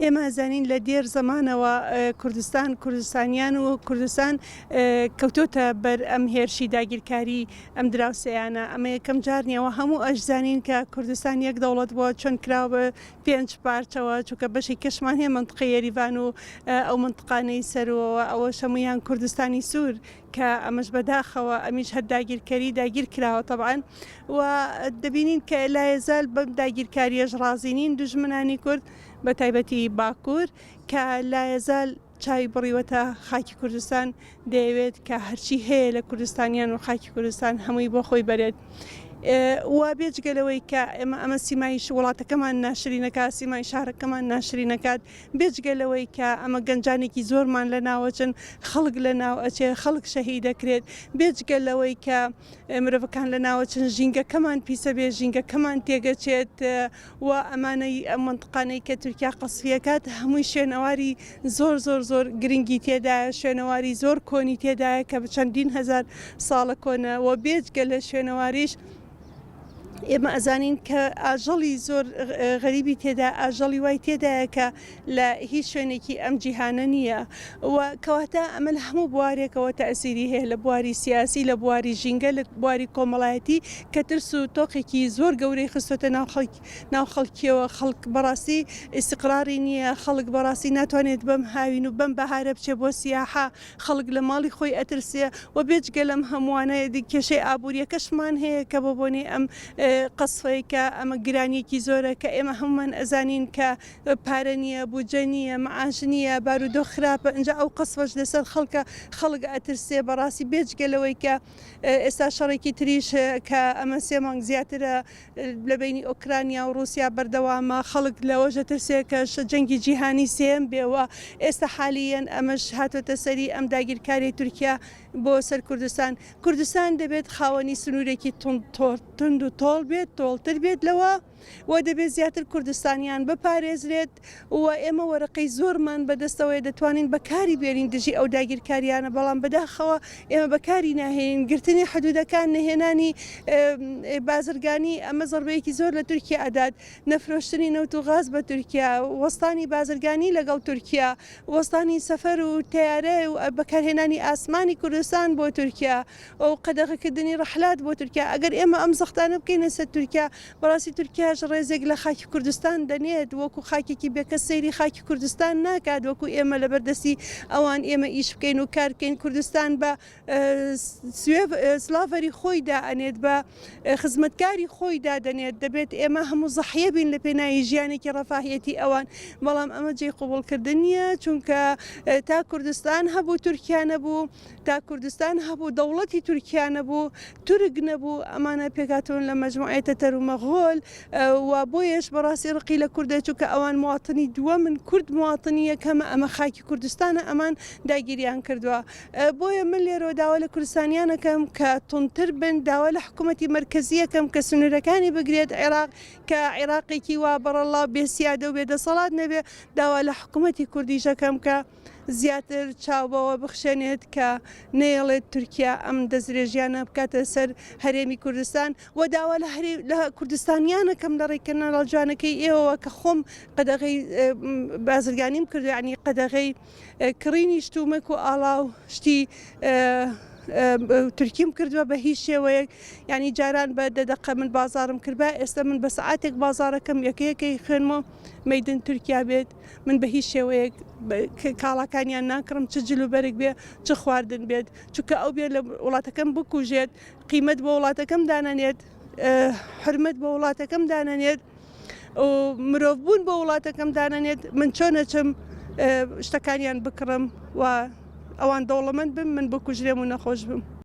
ئێمە زانین لە دێر زەمانەوە کوردستانیان و کوردستان کەوتۆتە بەر ئەم هێرشی داگیرکاری ئەم دراوسەیانە ئەمە یەکەم جارنیەوە هەموو ئەشزانین کە کوردستان یەک دەوڵەت بووە چۆن کراوە بە 5 پارچەوە چونکە بەشی کەشمان هەیە منطقەی یەریڤان و ئەو منطقانەی سەرەوە ئەوە هەموویان کوردستانی سوور کە ئەمەش بەداخەوە ئەمیش هەر داگیر کراوە طبعاً و دەبینین کە لا یەزال بەم داگیرکاریەش ڕازینین دوژمنانی کورد بە تایبەتی باکوور کە لا یەزال چاوی بڕیوەتە خاکی کوردستان دەیەوێت کە هەرچی هەیە لە کوردستانیان و خاکی کوردستان هەمووی بۆ خۆی بەرێت. و بێجگەلەوەی کە ئێمە ئەمە سیمای وڵاتەکەمان ناشری نەکات سیمای شارەکەمان ناشری نەکات بێجگەلەوەی کە ئەمە گەنجانێکی زۆرمان لە ناوەچن خەڵک لە ناو ئەچێ خەڵک شەهید دەکرێت بێجگەلەوەی کە مرۆڤەکان لە ناوەچن ژینگەکەمان پیسە بێ ژینگەکەمان تێگەچێت و ئەمانەی ئەم منطقانەی کە تورکیا قەسفیەکات هەمووی شوێنەواری زۆر گرنگی تێدایە شوێنەواری زۆر کۆنی تێدایە کە چەندین هەزار ساڵە کۆنە و بێجگە لە شوێنەواریش ئێمە ئەزانین کە ئاژەڵی زۆر غەریبی تێدا ئاژەڵی وای تێدایە کە لە هیچ شوێنێکی ئەم جیهانە نییە و کەواتە ئەمە لە هەموو بوارێکەوە تەئسیری هەیە لە بواری سیاسی لە بواری ژینگە لە بواری کۆمەڵایەتی کە ترس و تۆقێکی زۆر گەورەی خستۆتە ناو خەڵکیەوە خەڵک بەڕاستی ئیستیقراری نییە خەڵک بەڕاستی ناتوانێت بەم هاوین و بەم بەهارە بچێ بۆ سیاحە خەڵک لە ماڵی خۆی ئەترسێ و بێجگە لەم هەمووانە کێشەی ئابوووریەکەشمان هەیە کە بۆ بۆنی ئەم قەسفەی کە ئەمە گرانیەکی زۆرە کە ئێمە هەمومان ئەزانین کە پارە نییە بودجە نییە معاش نییە بارودۆ خراپە ئەنجا ئەو قەسفەش لەسەر خەڵک ئەترسێ بەڕاستی بێجگەلەوەی کە ئێستا شەڕێکی تریش کە ئەمە 3 مانگ زیاترە لە بینی ئۆکرانیا و رووسیا بەردەوامە خەڵک لەوەژە ترسێ کە جەنگی جیهانی سێم بێەوە ئێستا حالیەن ئەمەش هاتۆتە سەری ئەم داگیرکاری تورکیا بۆ سەر کوردستان دەبێت خاوەنی سنوورێکی تند و تۆڵ بێت تۆڵتر بێت لەوە و دەبێت زیاتر کوردستانیان بپارێزرێت و ئێمە وەرەقەی زۆرمان بەدەستەوەی دەتوانین بەکاری بێنین دژی ئەو داگیرکاریانە بەڵام بەداخەوە ئێمە بەکاری ناهێنین گرتنی حدودەکان نەهێنانی بازرگانی ئەمە زەربەیەکی زۆر لە تورکیا ئەدات نەفرۆشتنی نەوت و غاز بە تورکیا وەستانی بازرگانی لەگەڵ تورکیا وەستانی سەفەر و تیارە و بەکارهێنانی ئاسمانی کوردستان بۆ تورکیا ئەو قەدەغەکردنی ڕەحلات بۆ تورکیا ئەگەر ئێمە ئەم زەختانە بکەینە سەر تورکیا بەڕاستی تورکیاش ڕێزێک لە خاکی کوردستان دەنێت وەکو خاکێکی بێکە سەیری خاکی کوردستان ناکات وەکو ئێمە لە بەردەستی ئەوان ئێمە ئیش بکەین و کارکەین کوردستان بە سلاڤەری خۆی دائەنێت بە خزمەتکاری خۆی دادەنێت دەبێت ئێمە هەموو زەحیە بین لە پێناوی ژیانێکی ڕەفاهیەتی ئەوان بەڵام ئەمە جێی قوبوڵکردن نییە چونکە تا کوردستان هەبوو تورکیا نەبوو تا کوردستان هەبوو دەوڵەتی تورکیا نەبوو تورک نەبوو ئەمانە پێکاتون لە مەجموعەتە تەتەر و مەغۆل و بۆیش بەڕاستی ڕقی لە کوردە چونکە ئەوان مواطنی دووە من کورد مواطنی یەکەمە ئەمە خاکی کوردستانە ئەمان داگیریان کردووە بۆیە من لێرۆ داوا لە کوردستانیانەکەم کە تونتر بن داوا لە حکوومەتی مرکزیەکەم کە سنوورەکانی بگرێت عێراق کە عێراقێکی وا بەڕەڵا بێسیادە و بێدەسەڵات نەبێ داوا لە حکوومەتی کوردیشەکەم کە زیاتر چاوبەوە بخشێنێت کە نێڵێت تورکیا ئەم دەستدرێژیانە بکاتە سەر هەرێمی کوردستان و داوا لە کوردستانیانەکەم لە ڕێکردنە جوانەکەی ئێوە کە خۆم قەدەغەی بازرگانیم کرد ینی قەدەغەی کڕینی شتومەک و ئاڵا و شتی تورکیم کردووە بە هیچ شێوەیەک ینی جاران بە دەدەقە من بازارم کردبە ئێستا من بە سعاتێک بازارەکەم یەکەیەکەی خوێنمەوە مەیدن تورکیا بێت من بە هیچ شێوەیەک کاڵاکانیان ناکڕم چ جلوبەرێک بێ چ خواردن بێت چونکە ئەو بێت لە وڵاتەکەم بکوژێت قیمەت بە وڵاتەکەم دانەنێت حرمەت بە وڵاتەکەم دانەنێت و مرۆڤبوون بە وڵاتەکەم دانەنێت من چۆنەچم شتەکانیان بکڕم و ئەوان دەوڵەمەند بم من بکوژرێم و نەخۆش بم.